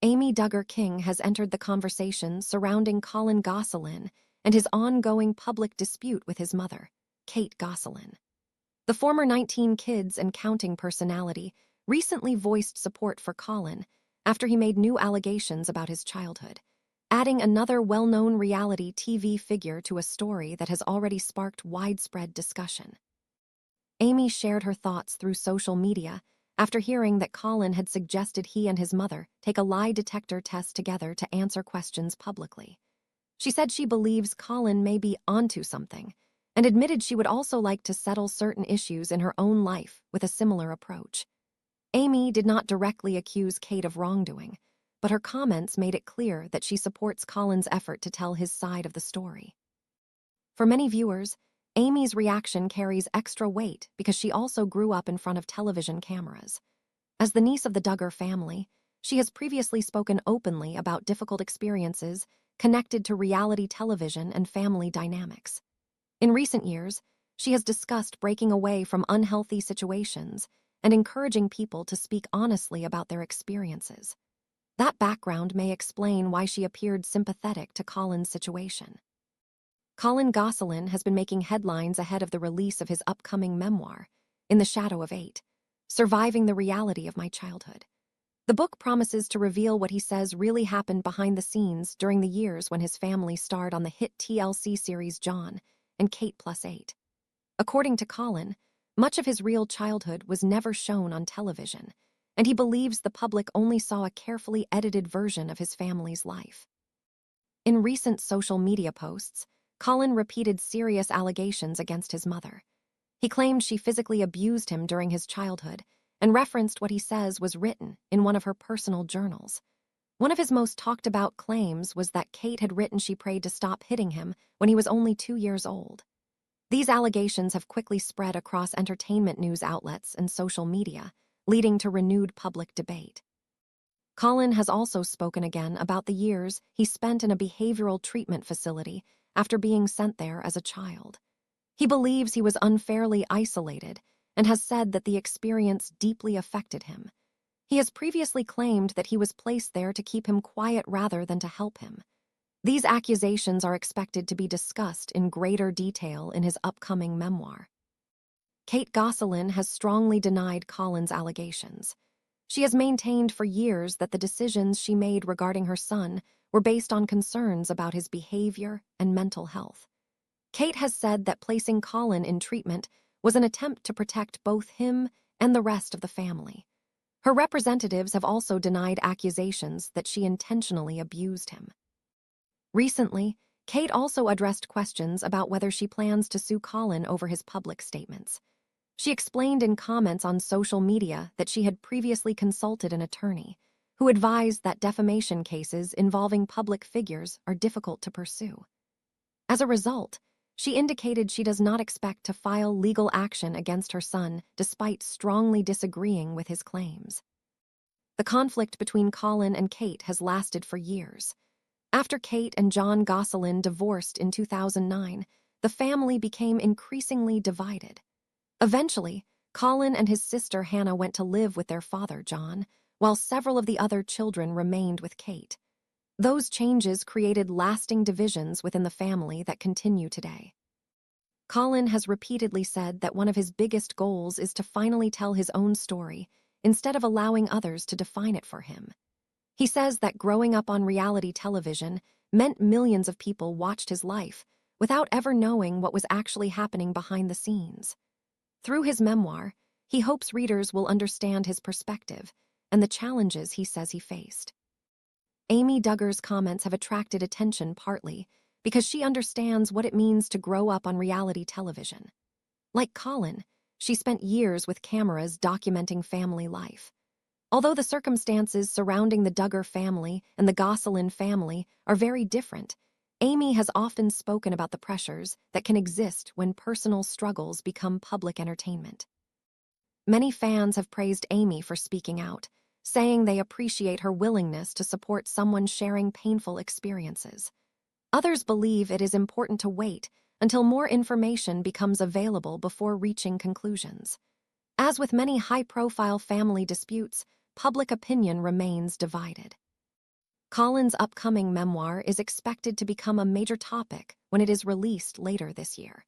Amy Duggar King has entered the conversation surrounding Collin Gosselin and his ongoing public dispute with his mother, Kate Gosselin. The former 19 Kids and Counting personality recently voiced support for Collin after he made new allegations about his childhood, adding another well-known reality TV figure to a story that has already sparked widespread discussion. Amy shared her thoughts through social media after hearing that Collin had suggested he and his mother take a lie detector test together to answer questions publicly. She said she believes Collin may be onto something, and admitted she would also like to settle certain issues in her own life with a similar approach. Amy did not directly accuse Kate of wrongdoing, but her comments made it clear that she supports Collin's effort to tell his side of the story. For many viewers, Amy's reaction carries extra weight because she also grew up in front of television cameras. As the niece of the Duggar family, she has previously spoken openly about difficult experiences connected to reality television and family dynamics. In recent years, she has discussed breaking away from unhealthy situations and encouraging people to speak honestly about their experiences. That background may explain why she appeared sympathetic to Collin's situation. Collin Gosselin has been making headlines ahead of the release of his upcoming memoir, In the Shadow of 8, Surviving the Reality of My Childhood. The book promises to reveal what he says really happened behind the scenes during the years when his family starred on the hit TLC series Jon and Kate Plus 8. According to Collin, much of his real childhood was never shown on television, and he believes the public only saw a carefully edited version of his family's life. In recent social media posts, Collin repeated serious allegations against his mother. He claimed she physically abused him during his childhood and referenced what he says was written in one of her personal journals. One of his most talked-about claims was that Kate had written she prayed to stop hitting him when he was only 2 years old. These allegations have quickly spread across entertainment news outlets and social media, leading to renewed public debate. Collin has also spoken again about the years he spent in a behavioral treatment facility after being sent there as a child. He believes he was unfairly isolated and has said that the experience deeply affected him. He has previously claimed that he was placed there to keep him quiet rather than to help him. These accusations are expected to be discussed in greater detail in his upcoming memoir. Kate Gosselin has strongly denied Collin's allegations. She has maintained for years that the decisions she made regarding her son were based on concerns about his behavior and mental health. Kate has said that placing Collin in treatment was an attempt to protect both him and the rest of the family. Her representatives have also denied accusations that she intentionally abused him. Recently, Kate also addressed questions about whether she plans to sue Collin over his public statements. She explained in comments on social media that she had previously consulted an attorney, who advised that defamation cases involving public figures are difficult to pursue. As a result, she indicated she does not expect to file legal action against her son despite strongly disagreeing with his claims. The conflict between Collin and Kate has lasted for years. After Kate and Jon Gosselin divorced in 2009, the family became increasingly divided. Eventually, Collin and his sister Hannah went to live with their father, Jon, while several of the other children remained with Kate. Those changes created lasting divisions within the family that continue today. Collin has repeatedly said that one of his biggest goals is to finally tell his own story instead of allowing others to define it for him. He says that growing up on reality television meant millions of people watched his life without ever knowing what was actually happening behind the scenes. Through his memoir, he hopes readers will understand his perspective and the challenges he says he faced. Amy Duggar's comments have attracted attention partly because she understands what it means to grow up on reality television. Like Collin, she spent years with cameras documenting family life. Although the circumstances surrounding the Duggar family and the Gosselin family are very different, Amy has often spoken about the pressures that can exist when personal struggles become public entertainment. Many fans have praised Amy for speaking out, saying they appreciate her willingness to support someone sharing painful experiences. Others believe it is important to wait until more information becomes available before reaching conclusions. As with many high-profile family disputes, public opinion remains divided. Collin's upcoming memoir is expected to become a major topic when it is released later this year.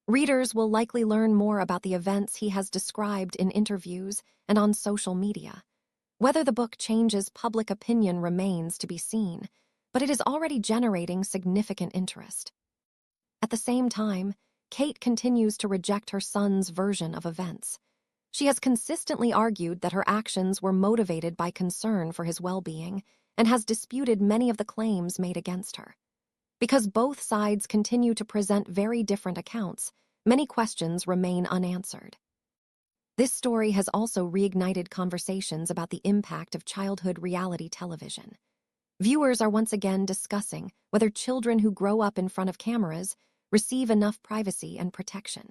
Readers will likely learn more about the events he has described in interviews and on social media. Whether the book changes public opinion remains to be seen, but it is already generating significant interest. At the same time, Kate continues to reject her son's version of events. She has consistently argued that her actions were motivated by concern for his well-being and has disputed many of the claims made against her. Because both sides continue to present very different accounts, many questions remain unanswered. This story has also reignited conversations about the impact of childhood reality television. Viewers are once again discussing whether children who grow up in front of cameras receive enough privacy and protection.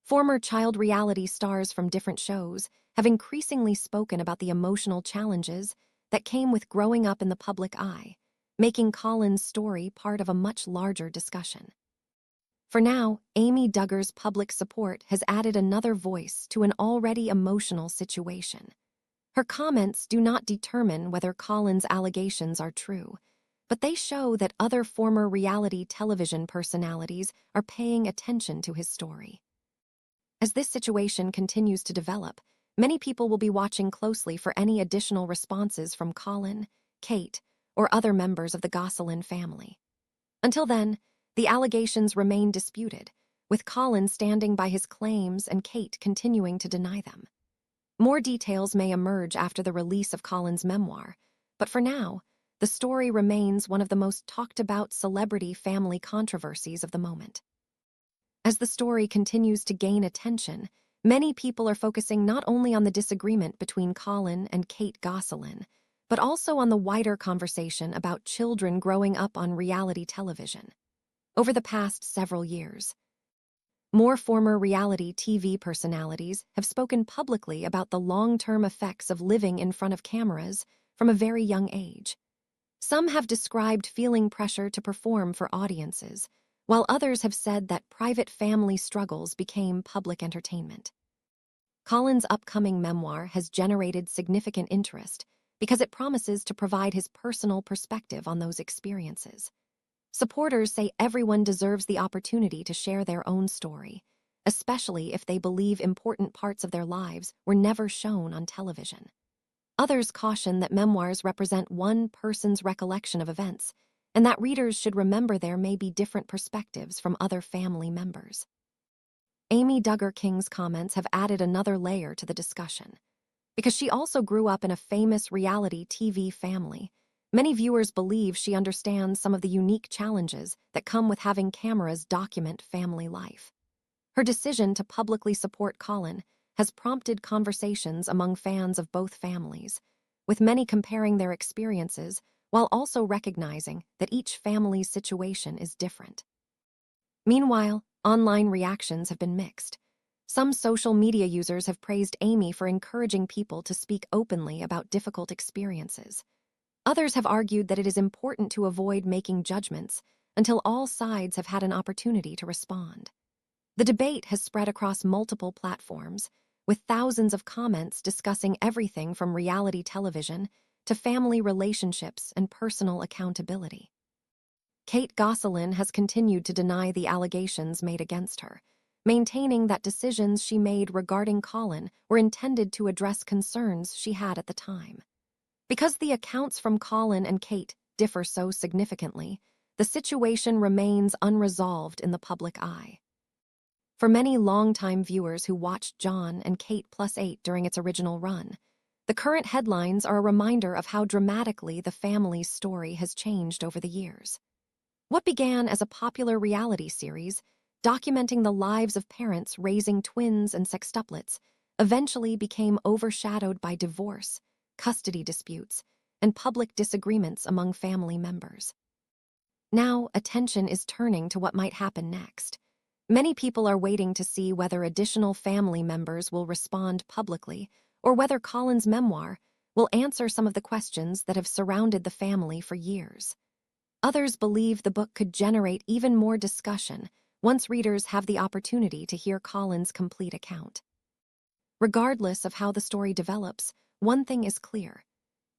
Former child reality stars from different shows have increasingly spoken about the emotional challenges that came with growing up in the public eye, making Collin's story part of a much larger discussion. For now, Amy Duggar's public support has added another voice to an already emotional situation. Her comments do not determine whether Collin's allegations are true, but they show that other former reality television personalities are paying attention to his story. As this situation continues to develop, many people will be watching closely for any additional responses from Collin, Kate, or other members of the Gosselin family. Until then, the allegations remain disputed, with Collin standing by his claims and Kate continuing to deny them. More details may emerge after the release of Collin's memoir, but for now, the story remains one of the most talked-about celebrity family controversies of the moment. As the story continues to gain attention, many people are focusing not only on the disagreement between Collin and Kate Gosselin, but also on the wider conversation about children growing up on reality television. Over the past several years, more former reality TV personalities have spoken publicly about the long-term effects of living in front of cameras from a very young age. Some have described feeling pressure to perform for audiences, while others have said that private family struggles became public entertainment. Collin's upcoming memoir has generated significant interest because it promises to provide his personal perspective on those experiences. Supporters say everyone deserves the opportunity to share their own story, especially if they believe important parts of their lives were never shown on television. Others caution that memoirs represent one person's recollection of events, and that readers should remember there may be different perspectives from other family members. Amy Duggar King's comments have added another layer to the discussion. Because she also grew up in a famous reality TV family, many viewers believe she understands some of the unique challenges that come with having cameras document family life. Her decision to publicly support Collin has prompted conversations among fans of both families, with many comparing their experiences while also recognizing that each family's situation is different. Meanwhile, online reactions have been mixed. Some social media users have praised Amy for encouraging people to speak openly about difficult experiences. Others have argued that it is important to avoid making judgments until all sides have had an opportunity to respond. The debate has spread across multiple platforms, with thousands of comments discussing everything from reality television to family relationships and personal accountability. Kate Gosselin has continued to deny the allegations made against her, maintaining that decisions she made regarding Collin were intended to address concerns she had at the time. Because the accounts from Collin and Kate differ so significantly, the situation remains unresolved in the public eye. For many longtime viewers who watched Jon and Kate Plus 8 during its original run, the current headlines are a reminder of how dramatically the family's story has changed over the years. What began as a popular reality series, documenting the lives of parents raising twins and sextuplets, eventually became overshadowed by divorce, custody disputes, and public disagreements among family members. Now, attention is turning to what might happen next. Many people are waiting to see whether additional family members will respond publicly or whether Collin's memoir will answer some of the questions that have surrounded the family for years. Others believe the book could generate even more discussion once readers have the opportunity to hear Collin's complete account. Regardless of how the story develops, one thing is clear.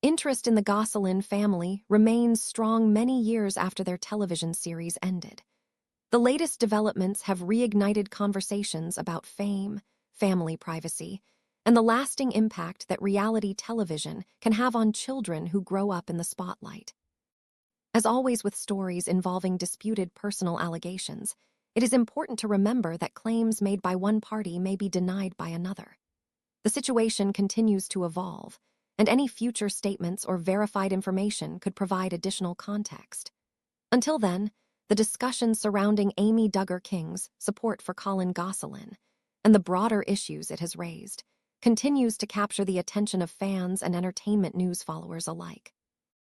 Interest in the Gosselin family remains strong many years after their television series ended. The latest developments have reignited conversations about fame, family privacy, and the lasting impact that reality television can have on children who grow up in the spotlight. As always with stories involving disputed personal allegations, it is important to remember that claims made by one party may be denied by another. The situation continues to evolve, and any future statements or verified information could provide additional context. Until then, the discussion surrounding Amy Duggar King's support for Collin Gosselin and the broader issues it has raised continues to capture the attention of fans and entertainment news followers alike.